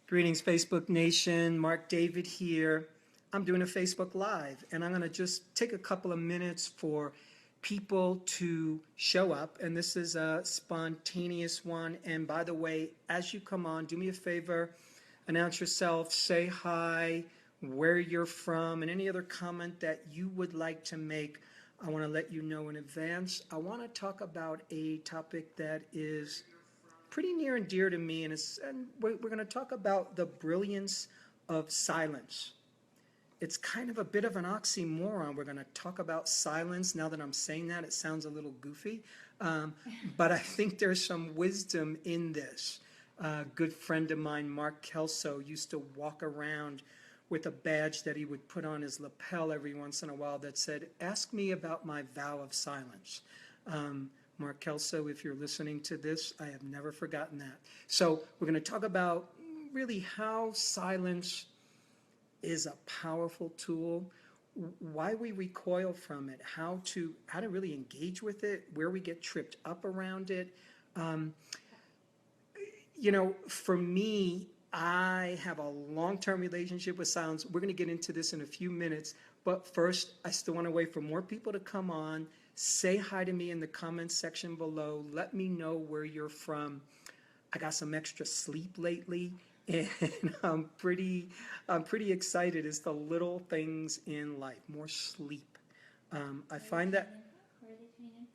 Greetings, Facebook Nation. Mark David here. I'm doing a Facebook Live, and I'm going to just take a couple of minutes for people to show up. And this is a spontaneous one. And by the way, as you come on, do me a favor, announce yourself, say hi, where you're from, and any other comment that you would like to make. I want to let you know in advance. I want to talk about a topic that is pretty near and dear to me, and we're going to talk about the brilliance of silence. It's kind of a bit of an oxymoron. We're going to talk about silence. Now that I'm saying that, it sounds a little goofy, but I think there's some wisdom in this. A good friend of mine, Marc, used to walk around with a badge that he would put on his lapel every once in a while that said, "Ask me about my vow of silence." Marc, if you're listening to this, I have never forgotten that. So we're going to talk about really how silence is a powerful tool, why we recoil from it, how to really engage with it, where we get tripped up around it. For me, I have a long-term relationship with silence. We're going to get into this in a few minutes, but first, I still want to wait for more people to come on. Say hi to me in the comments section below. Let me know where you're from. I got some extra sleep lately, and I'm pretty excited. It's the little things in life, more sleep. I find that.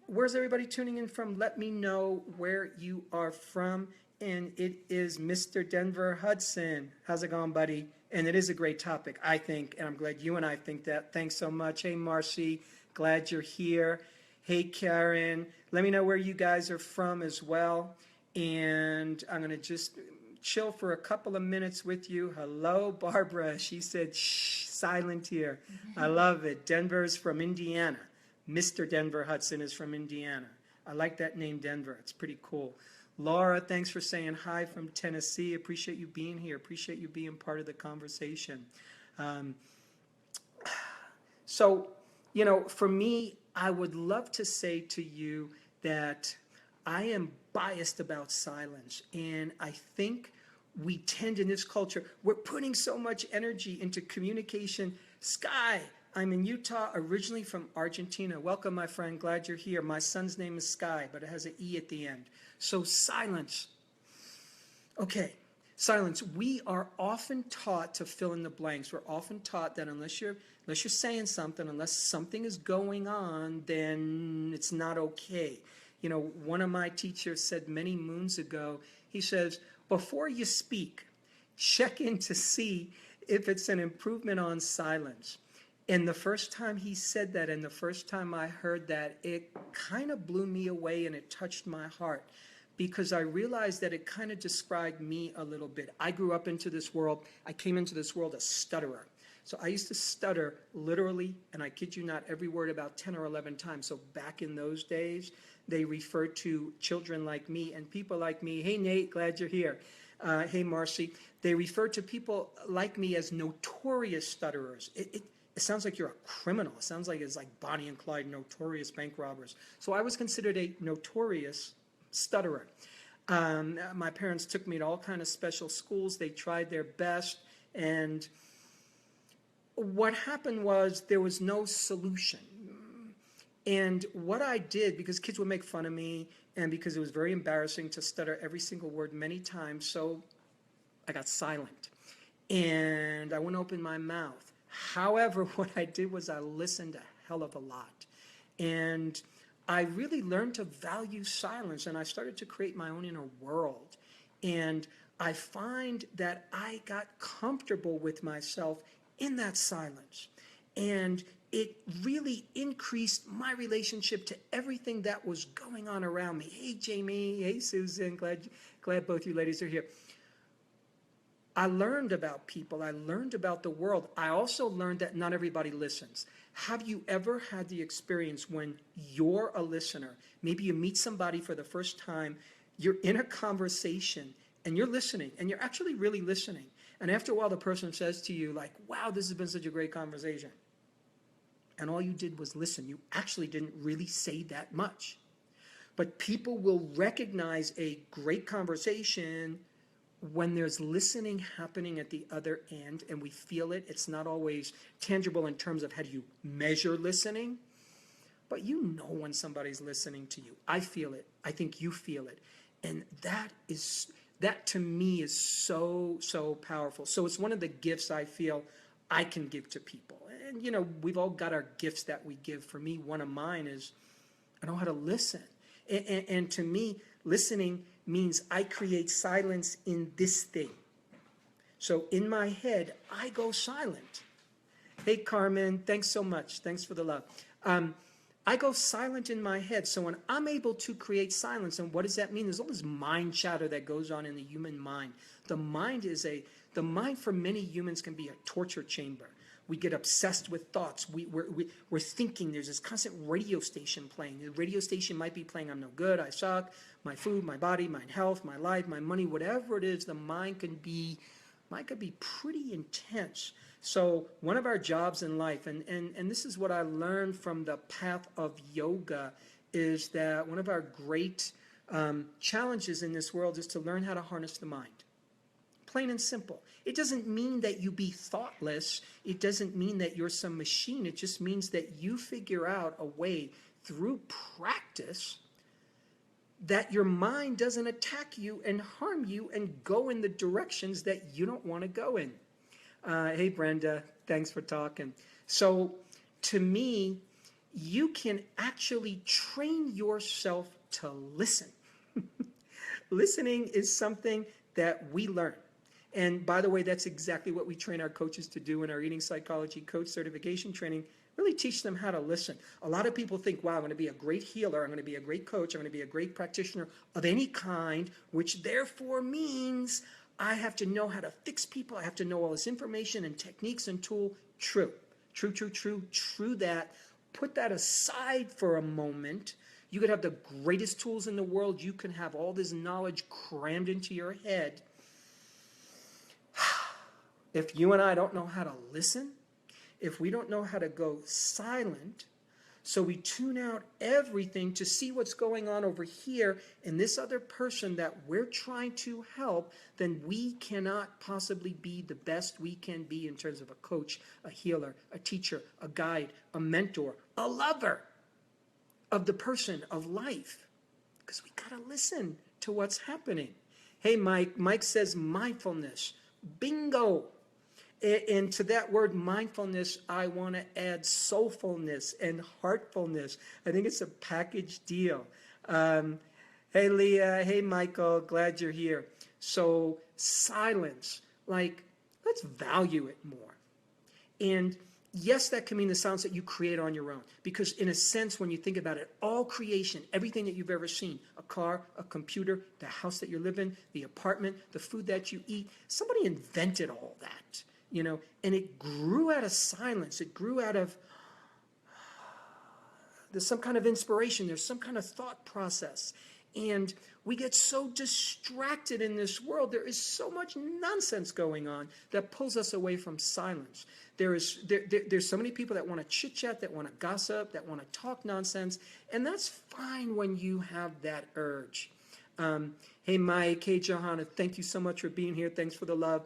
Where's everybody tuning in from? Let me know where you are from. And it is Mr. Denver Hudson. How's it going, buddy? And it is a great topic, I think, and I'm glad you and I think that. Thanks so much. Hey, Marcy, glad you're here. Hey, Karen, let me know where you guys are from as well. And I'm going to just chill for a couple of minutes with you. Hello, Barbara. She said, shh, silent here. I love it. Denver's from Indiana. Mr. Denver Hudson is from Indiana. I like that name, Denver. It's pretty cool. Laura, thanks for saying hi from Tennessee. Appreciate you being here. Appreciate you being part of the conversation. For me, I would love to say to you that I am biased about silence. And I think we tend in this culture, we're putting so much energy into communication. Sky, I'm in Utah, originally from Argentina. Welcome, my friend. Glad you're here. My son's name is Sky, but it has an E at the end. So silence. Okay, silence. We are often taught to fill in the blanks. We're often taught that unless you're saying something, unless something is going on, then it's not okay. One of my teachers said many moons ago, he says, before you speak, check in to see if it's an improvement on silence. And the first time he said that, and the first time I heard that, it kind of blew me away and it touched my heart, because I realized that it kind of described me a little bit. I grew up into this world. I came into this world a stutterer. So I used to stutter literally, and I kid you not, every word about 10 or 11 times. So back in those days, they referred to children like me and people like me. Hey, Nate, glad you're here. Hey, Marcy. They referred to people like me as notorious stutterers. It sounds like you're a criminal. It sounds like it's like Bonnie and Clyde, notorious bank robbers. So I was considered a notorious stutterer. My parents took me to all kinds of special schools. They tried their best. And what happened was there was no solution. And what I did, because kids would make fun of me, and because it was very embarrassing to stutter every single word many times, so I got silent. And I wouldn't open my mouth. However, what I did was I listened a hell of a lot. And I really learned to value silence, and I started to create my own inner world. And I find that I got comfortable with myself in that silence. And it really increased my relationship to everything that was going on around me. Hey, Jamie. Hey, Susan. Glad both you ladies are here. I learned about people. I learned about the world. I also learned that not everybody listens. Have you ever had the experience when you're a listener? Maybe you meet somebody for the first time, you're in a conversation, and you're listening, and you're actually really listening. And after a while, the person says to you, like, wow, this has been such a great conversation. And all you did was listen. You actually didn't really say that much. But people will recognize a great conversation when there's listening happening at the other end and we feel it, it's not always tangible in terms of how do you measure listening, but you know when somebody's listening to you. I feel it. I think you feel it. And that to me is so, so powerful. So it's one of the gifts I feel I can give to people. And, we've all got our gifts that we give. For me, one of mine is I know how to listen. And to me, listening means I create silence in this thing. So in my head, I go silent. Hey, Carmen, thanks so much. Thanks for the love. I go silent in my head. So when I'm able to create silence, and what does that mean? There's all this mind chatter that goes on in the human mind. The mind for many humans can be a torture chamber. We get obsessed with thoughts. We're thinking. There's this constant radio station playing. The radio station might be playing, I'm no good, I suck, my food, my body, my health, my life, my money, whatever it is, the mind could be pretty intense. So one of our jobs in life, and this is what I learned from the path of yoga, is that one of our great challenges in this world is to learn how to harness the mind. Plain and simple. It doesn't mean that you be thoughtless. It doesn't mean that you're some machine. It just means that you figure out a way through practice that your mind doesn't attack you and harm you and go in the directions that you don't want to go in. Hey, Brenda, thanks for talking. So to me, you can actually train yourself to listen. Listening is something that we learn. And by the way, that's exactly what we train our coaches to do in our eating psychology coach certification training. Really teach them how to listen. A lot of people think, wow, I'm going to be a great healer. I'm going to be a great coach. I'm going to be a great practitioner of any kind, which therefore means I have to know how to fix people. I have to know all this information and techniques and tool. True that. Put that aside for a moment. You could have the greatest tools in the world. You can have all this knowledge crammed into your head. If you and I don't know how to listen, if we don't know how to go silent, so we tune out everything to see what's going on over here in this other person that we're trying to help, then we cannot possibly be the best we can be in terms of a coach, a healer, a teacher, a guide, a mentor, a lover of the person, of life. Because we got to listen to what's happening. Hey, Mike. Mike says mindfulness. Bingo. And to that word mindfulness, I want to add soulfulness and heartfulness. I think it's a package deal. Hey, Leah. Hey, Michael. Glad you're here. So silence, let's value it more. And yes, that can mean the sounds that you create on your own. Because in a sense, when you think about it, all creation, everything that you've ever seen, a car, a computer, the house that you live in, the apartment, the food that you eat, somebody invented all that. And it grew out of silence. It grew out of, there's some kind of inspiration. There's some kind of thought process. And we get so distracted in this world. There is so much nonsense going on that pulls us away from silence. There's so many people that want to chit-chat, that want to gossip, that want to talk nonsense. And that's fine when you have that urge. Hey, Mike. Hey, Johanna. Thank you so much for being here. Thanks for the love.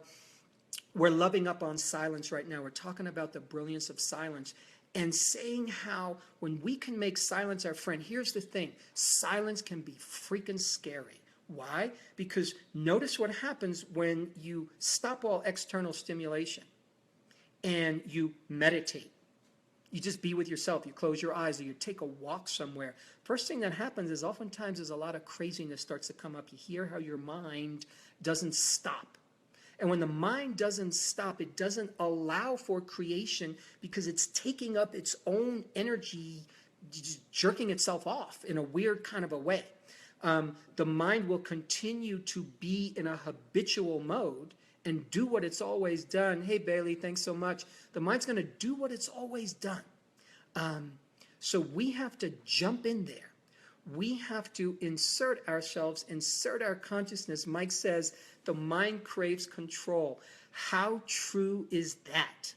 We're loving up on silence right now. We're talking about the brilliance of silence and saying how when we can make silence our friend, here's the thing, silence can be freaking scary. Why? Because notice what happens when you stop all external stimulation and you meditate. You just be with yourself. You close your eyes or you take a walk somewhere. First thing that happens is oftentimes there's a lot of craziness starts to come up. You hear how your mind doesn't stop. And when the mind doesn't stop, it doesn't allow for creation because it's taking up its own energy, just jerking itself off in a weird kind of a way. The mind will continue to be in a habitual mode and do what it's always done. Hey, Bailey, thanks so much. The mind's going to do what it's always done. So we have to jump in there. We have to insert ourselves, insert our consciousness. Mike says, the mind craves control. How true is that?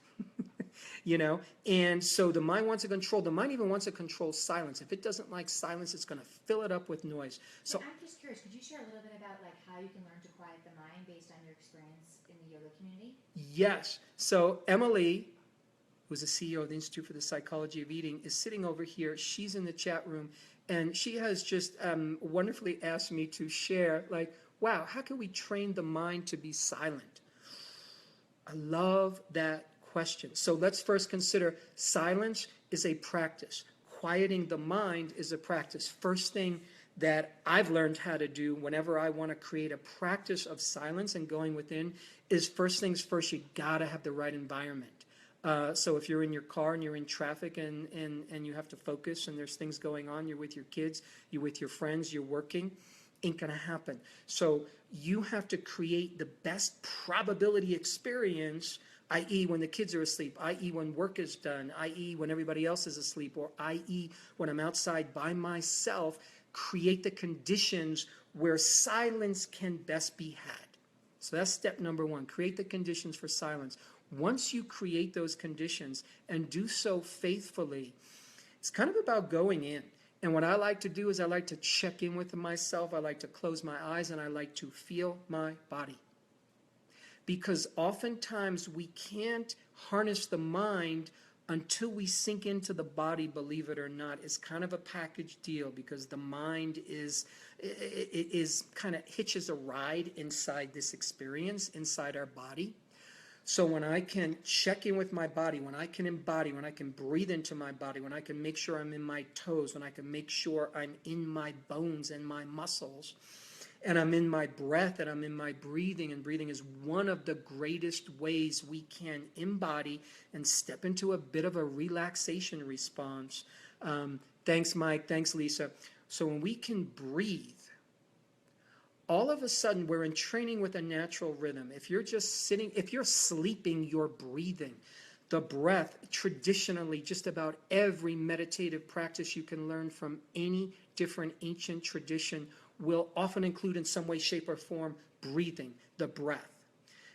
you know? And so the mind wants to control. The mind even wants to control silence. If it doesn't like silence, it's going to fill it up with noise. So I'm just curious, could you share a little bit about like how you can learn to quiet the mind based on your experience in the yoga community? yes. So Emily, who's the CEO of the Institute for the Psychology of Eating, is sitting over here. She's in the chat room, and she has just wonderfully asked me to share, like, wow, how can we train the mind to be silent? I love that question. So let's first consider silence is a practice. Quieting the mind is a practice. First thing that I've learned how to do whenever I want to create a practice of silence and going within is first things first, you got to have the right environment. So if you're in your car and you're in traffic and you have to focus and there's things going on, you're with your kids, you're with your friends, you're working, ain't gonna happen. So you have to create the best probability experience, i.e. when the kids are asleep, i.e. when work is done, i.e. when everybody else is asleep, or i.e. when I'm outside by myself, create the conditions where silence can best be had. So that's step number one, create the conditions for silence. Once you create those conditions and do so faithfully, it's kind of about going in. And what I like to do is I like to check in with myself. I like to close my eyes and I like to feel my body. Because oftentimes we can't harness the mind until we sink into the body, believe it or not. It's kind of a package deal because the mind is kind of hitches a ride inside this experience, inside our body. So when I can check in with my body, when I can embody, when I can breathe into my body, when I can make sure I'm in my toes, when I can make sure I'm in my bones and my muscles, and I'm in my breath and I'm in my breathing, and breathing is one of the greatest ways we can embody and step into a bit of a relaxation response. Thanks, Mike. Thanks, Lisa. So when we can breathe, all of a sudden we're in training with a natural rhythm. If you're just sitting, if you're sleeping, you're breathing. The breath, traditionally, just about every meditative practice you can learn from any different ancient tradition will often include in some way, shape, or form breathing, the breath.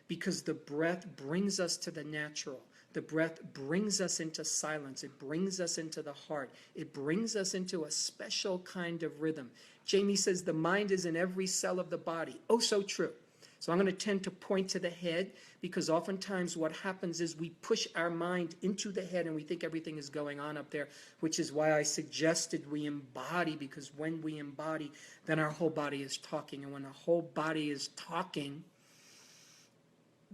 Because the breath brings us to the natural. The breath brings us into silence. It brings us into the heart. It brings us into a special kind of rhythm. Jamie says the mind is in every cell of the body. Oh, so true. So I'm going to tend to point to the head because oftentimes what happens is we push our mind into the head and we think everything is going on up there, which is why I suggested we embody, because when we embody, then our whole body is talking. And when the whole body is talking,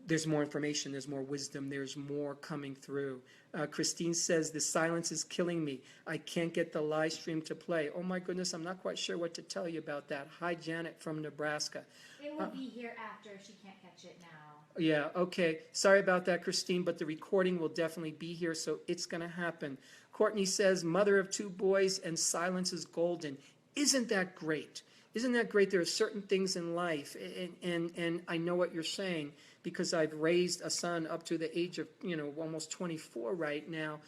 there's more information, there's more wisdom, there's more coming through. Christine says, the silence is killing me. I can't get the live stream to play. Oh my goodness, I'm not quite sure what to tell you about that. Hi, Janet from Nebraska. It will be here after. She can't catch it now. Yeah, okay. Sorry about that, Christine, but the recording will definitely be here, so it's going to happen. Courtney says, mother of 2 boys, and silence is golden. Isn't that great? Isn't that great? There are certain things in life, and I know what you're saying, because I've raised a son up to the age of, almost 24 right now.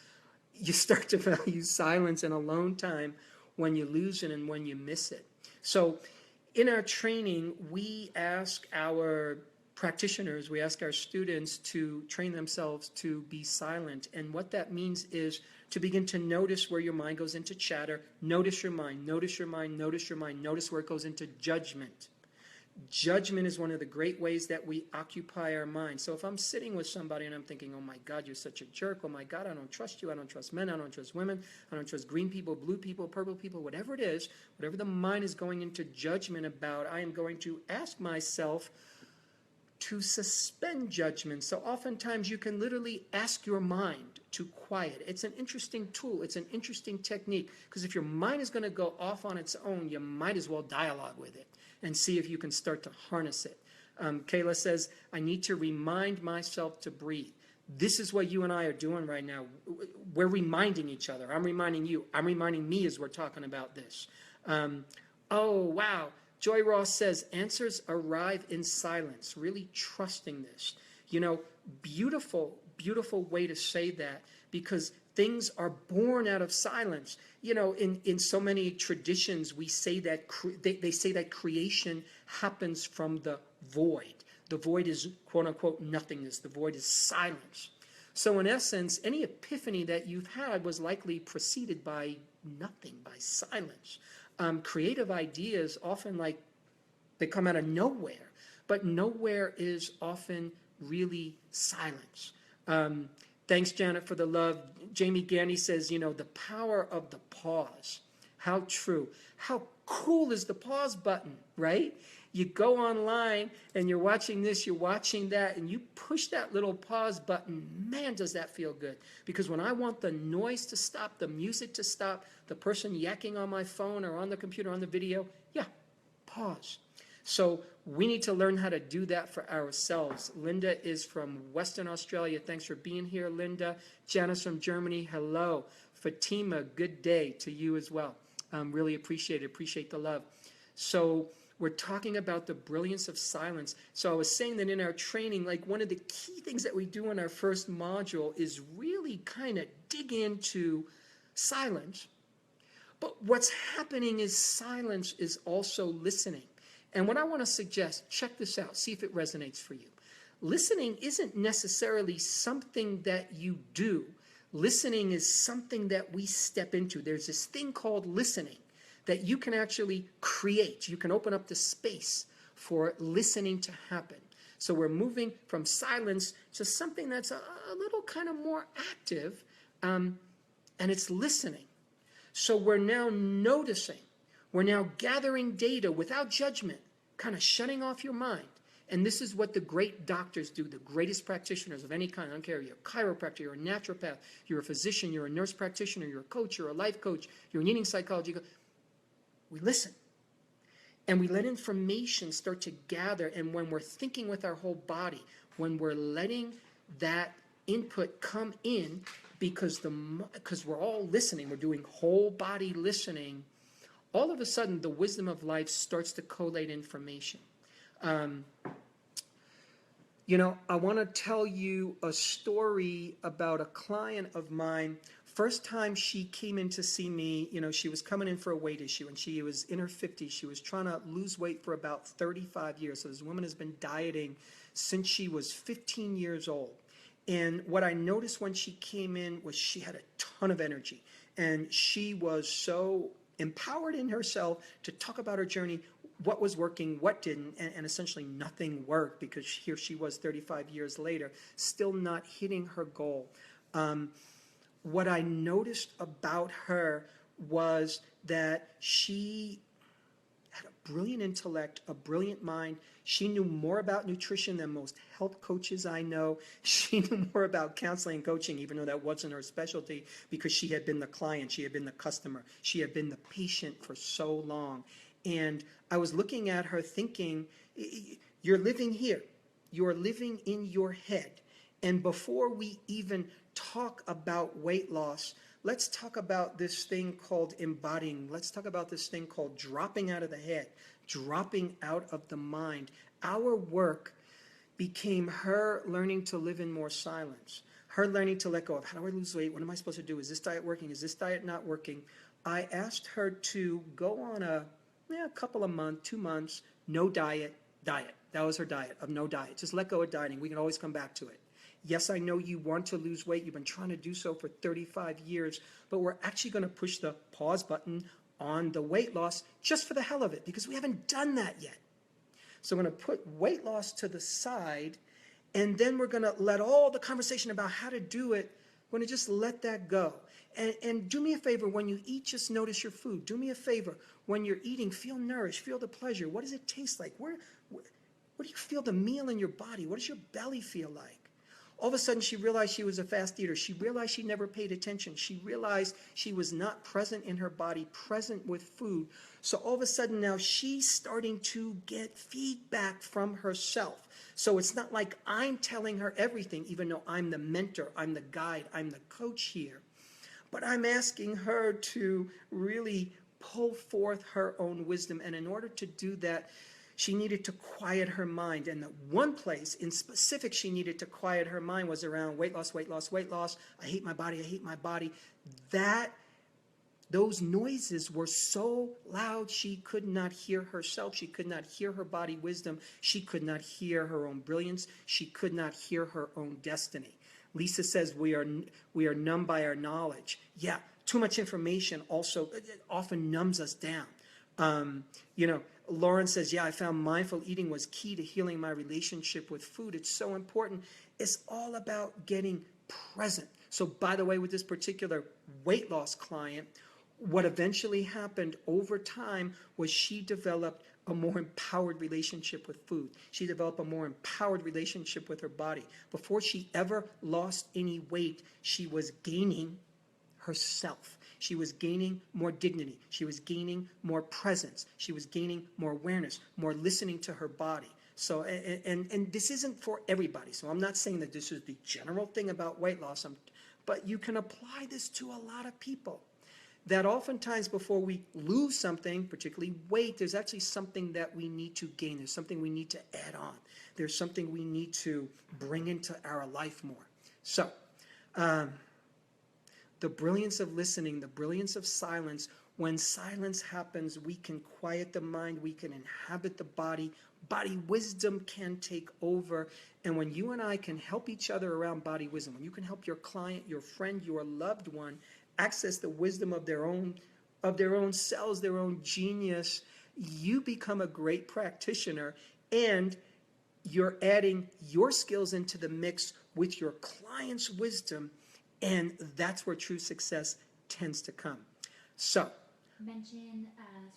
You start to value silence and alone time when you lose it and when you miss it. So in our training, we ask our practitioners, we ask our students to train themselves to be silent. And what that means is to begin to notice where your mind goes into chatter. Notice your mind, notice your mind, notice your mind, notice where it goes into judgment. Judgment is one of the great ways that we occupy our mind. So if I'm sitting with somebody and I'm thinking, oh my God, you're such a jerk. Oh my God, I don't trust you. I don't trust men. I don't trust women. I don't trust green people, blue people, purple people, whatever it is, whatever the mind is going into judgment about, I am going to ask myself to suspend judgment. So oftentimes you can literally ask your mind to quiet. It's an interesting tool. It's an interesting technique, because if your mind is going to go off on its own, you might as well dialogue with it and see if you can start to harness it. Kayla says, I need to remind myself to breathe. This is what you and I are doing right now. We're reminding each other. I'm reminding you. I'm reminding me as we're talking about this. Oh, wow. Joy Ross says, answers arrive in silence. Really trusting this. Beautiful, beautiful way to say that, because things are born out of silence. In so many traditions, we say that they say that creation happens from the void. The void is, quote unquote, nothingness. The void is silence. So in essence, any epiphany that you've had was likely preceded by nothing, by silence. Creative ideas often like they come out of nowhere, but nowhere is often really silence. Thanks, Janet, for the love. Jamie Gandy says, the power of the pause. How true. How cool is the pause button, right? You go online and you're watching this, you're watching that, and you push that little pause button. Man, does that feel good. Because when I want the noise to stop, the music to stop, the person yakking on my phone or on the computer, on the video, yeah, pause. So we need to learn how to do that for ourselves. Linda is from Western Australia. Thanks for being here, Linda. Janice from Germany, hello. Fatima, good day to you as well. Really appreciate the love. So we're talking about the brilliance of silence. So I was saying that in our training, like one of the key things that we do in our first module is really kind of dig into silence. But what's happening is silence is also listening. And what I want to suggest, check this out, see if it resonates for you. Listening isn't necessarily something that you do. Listening is something that we step into. There's this thing called listening that you can actually create. You can open up the space for listening to happen. So we're moving from silence to something that's a little kind of more active, and it's listening. So we're now noticing. We're now gathering data without judgment, kind of shutting off your mind. And this is what the great doctors do, the greatest practitioners of any kind. I don't care, you're a chiropractor, you're a naturopath, you're a physician, you're a nurse practitioner, you're a coach, you're a life coach, you're an eating psychology. We listen. And we let information start to gather. And when we're thinking with our whole body, when we're letting that input come in, because we're all listening, we're doing whole body listening, all of a sudden the wisdom of life starts to collate information. I want to tell you a story about a client of mine. First time she came in to see me, she was coming in for a weight issue, and she was in her 50s. She was trying to lose weight for about 35 years. So this woman has been dieting since she was 15 years old. And what I noticed when she came in was she had a ton of energy, and she was so empowered in herself to talk about her journey, what was working, what didn't, and essentially nothing worked, because here she was 35 years later, still not hitting her goal. What I noticed about her was that she had a brilliant intellect, a brilliant mind. She knew more about nutrition than most health coaches I know. She knew more about counseling and coaching, even though that wasn't her specialty, because she had been the client, she had been the customer, she had been the patient for so long. And I was looking at her thinking, you're living here. You're living in your head. And before we even talk about weight loss, let's talk about this thing called embodying. Let's talk about this thing called dropping out of the head, dropping out of the mind. Our work became her learning to live in more silence, her learning to let go of, how do I lose weight? What am I supposed to do? Is this diet working? Is this diet not working? I asked her to go on a couple of months, 2 months, no diet. That was her diet, of no diet. Just let go of dieting. We can always come back to it. Yes, I know you want to lose weight. You've been trying to do so for 35 years, but we're actually going to push the pause button on the weight loss just for the hell of it, because we haven't done that yet. So I'm going to put weight loss to the side, and then we're going to let all the conversation about how to do it, we're going to just let that go. And do me a favor, when you eat, just notice your food. Do me a favor, when you're eating, feel nourished, feel the pleasure. What does it taste like? Where do you feel the meal in your body? What does your belly feel like? All of a sudden, she realized she was a fast eater. She realized she never paid attention. She realized she was not present in her body, present with food. So all of a sudden now she's starting to get feedback from herself. So it's not like I'm telling her everything, even though I'm the mentor, I'm the guide, I'm the coach here. But I'm asking her to really pull forth her own wisdom. And in order to do that, she needed to quiet her mind. And the one place in specific she needed to quiet her mind was around weight loss, weight loss, weight loss. I hate my body, I hate my body. Those noises were so loud she could not hear herself. She could not hear her body wisdom. She could not hear her own brilliance. She could not hear her own destiny. Lisa says we are numb by our knowledge. Yeah, too much information also often numbs us down. Lauren says, yeah, I found mindful eating was key to healing my relationship with food. It's so important. It's all about getting present. So by the way, with this particular weight loss client, what eventually happened over time was she developed a more empowered relationship with food. She developed a more empowered relationship with her body. Before she ever lost any weight, she was gaining herself. She was gaining more dignity. She was gaining more presence. She was gaining more awareness, more listening to her body. So, and this isn't for everybody. So I'm not saying that this is the general thing about weight loss, but you can apply this to a lot of people. That oftentimes before we lose something, particularly weight, there's actually something that we need to gain. There's something we need to add on. There's something we need to bring into our life more. So, the brilliance of listening, the brilliance of silence. When silence happens, we can quiet the mind, we can inhabit the body. Body wisdom can take over. And when you and I can help each other around body wisdom, when you can help your client, your friend, your loved one access the wisdom of their own selves, their own genius, you become a great practitioner, and you're adding your skills into the mix with your client's wisdom, and that's where true success tends to come. So, mention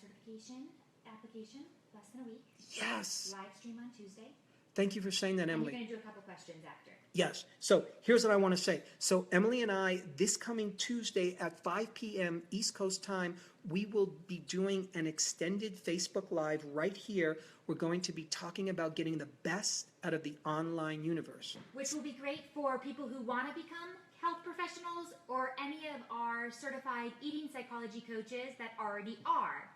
certification application, less than a week. Yes. Live stream on Tuesday. Thank you for saying that, Emily. And you're going to do a couple questions after. Yes. So here's what I want to say. So Emily and I, this coming Tuesday at 5 p.m. East Coast time, we will be doing an extended Facebook Live right here. We're going to be talking about getting the best out of the online universe. Which will be great for people who want to become health professionals or any of our certified eating psychology coaches that already are.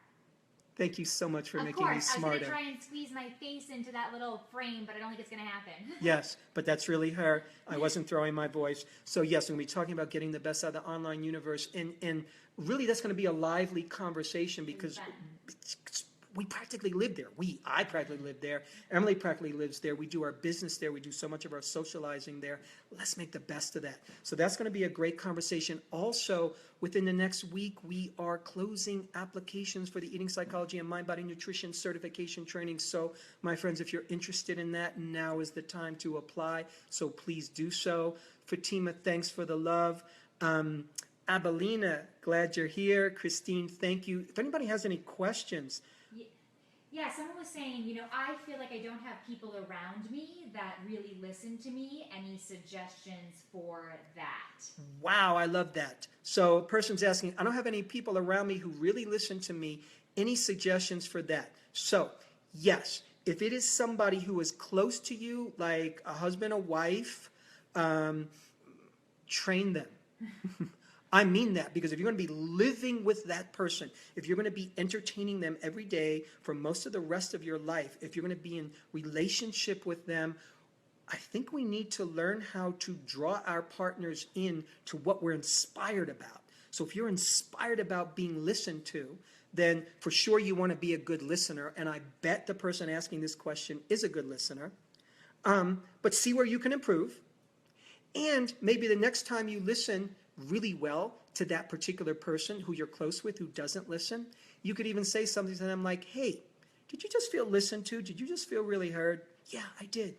Thank you so much for making me smarter. Of course, I was going to try and squeeze my face into that little frame, but I don't think it's going to happen. Yes, but that's really her. I wasn't throwing my voice. So yes, we're going to be talking about getting the best out of the online universe. And really that's going to be a lively conversation because we practically live there. I practically live there. Emily practically lives there. We do our business there. We do so much of our socializing there. Let's make the best of that. So that's going to be a great conversation. Also, within the next week, we are closing applications for the Eating Psychology and Mind Body Nutrition Certification Training. So, my friends, if you're interested in that, now is the time to apply. So please do so. Fatima, thanks for the love. Abelina, glad you're here. Christine, thank you. If anybody has any questions, yeah, someone was saying, I feel like I don't have people around me that really listen to me. Any suggestions for that? Wow, I love that. So a person's asking, I don't have any people around me who really listen to me. Any suggestions for that? So, yes, if it is somebody who is close to you, like a husband, a wife, train them. I mean that, because if you're going to be living with that person, if you're going to be entertaining them every day for most of the rest of your life, if you're going to be in relationship with them, I think we need to learn how to draw our partners in to what we're inspired about. So if you're inspired about being listened to, then for sure you want to be a good listener, and I bet the person asking this question is a good listener. But see where you can improve, and maybe the next time you listen really well to that particular person who you're close with who doesn't listen, you could even say something to them like, hey, did you just feel listened to? Did you just feel really heard? Yeah, I did.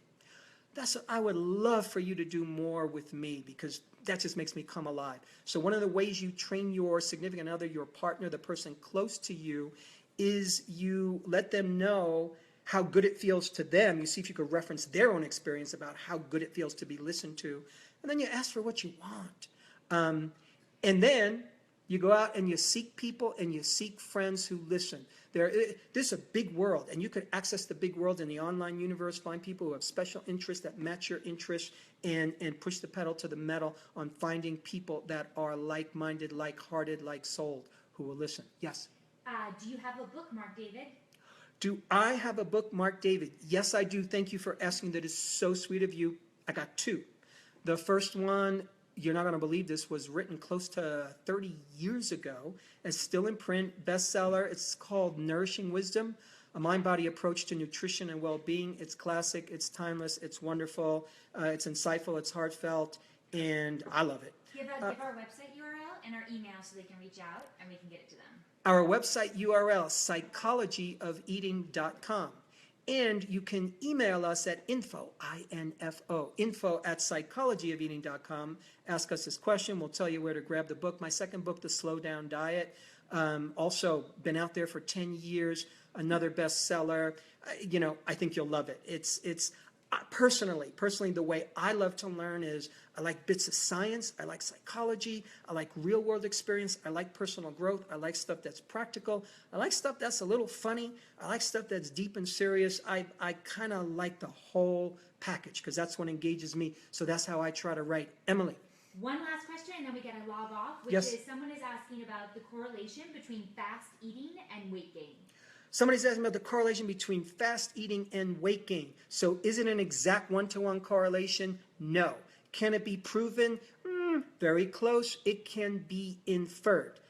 I would love for you to do more with me, because that just makes me come alive. So one of the ways you train your significant other, your partner, the person close to you, is you let them know how good it feels to them. You see if you could reference their own experience about how good it feels to be listened to. And then you ask for what you want. And then you go out and you seek people and you seek friends who listen. This is a big world, and you can access the big world in the online universe, find people who have special interests that match your interests, and push the pedal to the metal on finding people that are like-minded, like-hearted, like-souled, who will listen. Yes? Do you have a book, Marc David? Do I have a book, Marc David? Yes, I do. Thank you for asking. That is so sweet of you. I got two. The first one, you're not going to believe this, was written close to 30 years ago. It's still in print, bestseller. It's called Nourishing Wisdom, A Mind-Body Approach to Nutrition and Well-Being. It's classic, it's timeless, it's wonderful, it's insightful, it's heartfelt, and I love it. Give our website URL and our email so they can reach out and we can get it to them. Our website URL, psychologyofeating.com. And you can email us at info, I-N-F-O, info@psychologyofeating.com. Ask us this question. We'll tell you where to grab the book. My second book, The Slow Down Diet, also been out there for 10 years, another bestseller. I think you'll love it. It's personally, the way I love to learn is I like bits of science, I like psychology, I like real world experience, I like personal growth, I like stuff that's practical, I like stuff that's a little funny, I like stuff that's deep and serious. I kind of like the whole package because that's what engages me. So that's how I try to write. Emily. One last question and then we get to log off, which Yes. is someone is asking about the correlation between fast eating and weight gain. Somebody's asking about the correlation between fast eating and weight gain. So is it an exact one-to-one correlation? No. Can it be proven? Very close. It can be inferred.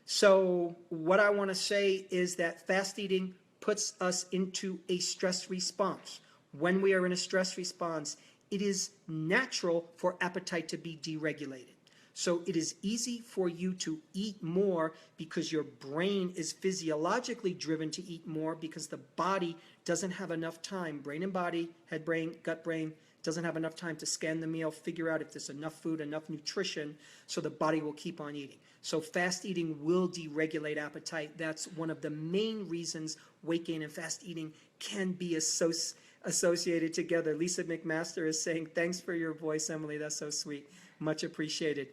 So what I want to say is that fast eating puts us into a stress response. When we are in a stress response, it is natural for appetite to be deregulated. So it is easy for you to eat more because your brain is physiologically driven to eat more because the body doesn't have enough time, brain and body, head brain, gut brain, doesn't have enough time to scan the meal, figure out if there's enough food, enough nutrition, so the body will keep on eating. So fast eating will deregulate appetite. That's one of the main reasons weight gain and fast eating can be associated together. Lisa McMaster is saying, thanks for your voice, Emily. That's so sweet. Much appreciated.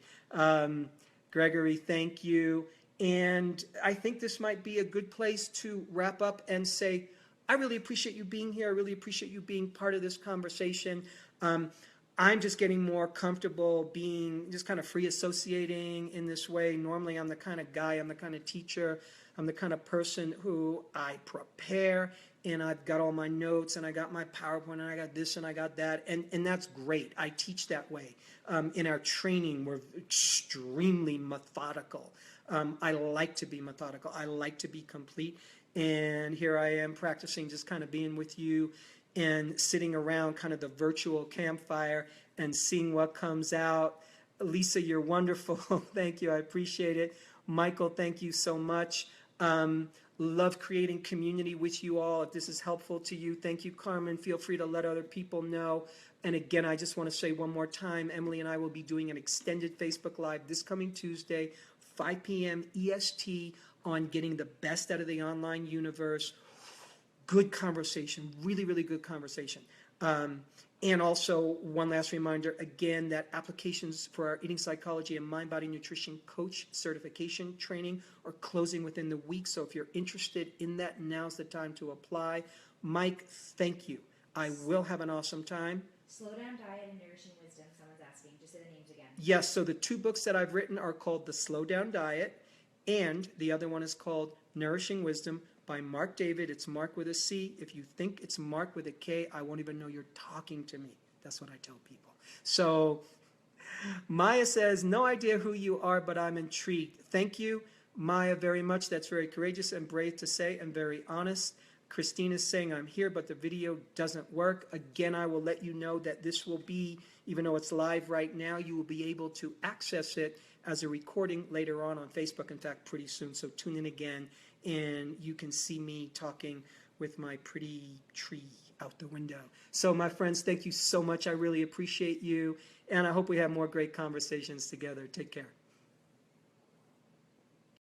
Gregory, thank you. And I think this might be a good place to wrap up and say, I really appreciate you being here. I really appreciate you being part of this conversation. I'm just getting more comfortable being just kind of free associating in this way. Normally, I'm the kind of guy, I'm the kind of teacher, I'm the kind of person who I prepare and I've got all my notes and I got my PowerPoint and I got this and I got that. And that's great. I teach that way. In our training, we're extremely methodical. I like to be methodical. I like to be complete. And here I am practicing just kind of being with you and sitting around kind of the virtual campfire and seeing what comes out. Lisa, you're wonderful. Thank you. I appreciate it. Michael, thank you so much. Love creating community with you all. If this is helpful to you, thank you, Carmen. Feel free to let other people know. And again, I just want to say one more time, Emily and I will be doing an extended Facebook Live this coming Tuesday, 5 p.m. EST, on getting the best out of the online universe. Good conversation, really, really good conversation. And also, one last reminder, again, that applications for our Eating Psychology and Mind Body Nutrition Coach certification training are closing within the week. So if you're interested in that, now's the time to apply. Mike, thank you. I will have an awesome time. Slow Down Diet and Nourishing Wisdom, someone's asking. Just say the names again. Yes, so the two books that I've written are called The Slow Down Diet, and the other one is called Nourishing Wisdom by Marc David. It's Marc with a C. If you think it's Marc with a K, I won't even know you're talking to me. That's what I tell people. So Maya says, no idea who you are, but I'm intrigued. Thank you, Maya, very much. That's very courageous and brave to say and very honest. Christine is saying, I'm here, but the video doesn't work. Again, I will let you know that this will be, even though it's live right now, you will be able to access it as a recording later on Facebook, in fact, pretty soon. So tune in again, and you can see me talking with my pretty tree out the window. So my friends, thank you so much. I really appreciate you, and I hope we have more great conversations together. Take care.